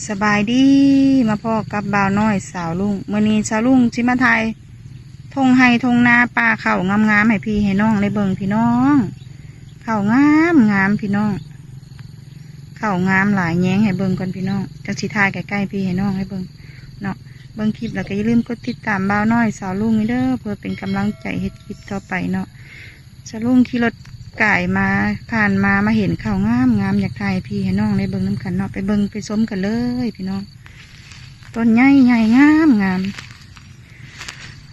สบายดีมาพ่อกับบ่าวน้อยสาวลุงมื้อนี้สาวลุงสิมาถ่ายทงไห้ทงนาป่าเขางามๆให้พี่ให้น้องได้เบิ่งพี่น้องเขางามพี่น้องเขางามหลายแยงให้เบิ่งก่อนพี่น้องจักสิถ่ายใกล้ๆพี่ให้น้องให้เบิ่งเนาะเบิ่งคลิปแล้วก็อย่าลืมกดติดตามบ่าวน้อยสาวลุงนี่เด้อเพื่อเป็นกำลังใจเฮ็ดคลิปต่อไปเนาะสาวลุงขี่รถไก่มาผ่านมาเห็นเขางามอยากถ่ายพี่ให้น้องได้เบิ่งน้ำกันเนาะไปเบิ่งไปชมกันเลยพี่น้องต้นใหญ่งาม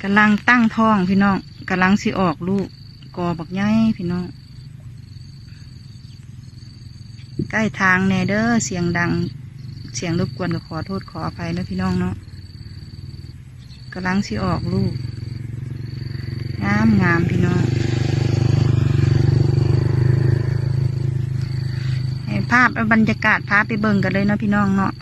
กำลังตั้งท้องพี่น้องกำลังสิออกลูกกอบักใหญ่พี่น้องใกล้ทางแน่เด้อเสียงดังเสียงรบกวนก็ขอโทษขออภัยนะพี่น้องเนาะกำลังสิออกลูกงามพี่น้องภาพบรรยากาศพาไปเบิ่งกันเลยเนาะพี่น้องเนาะ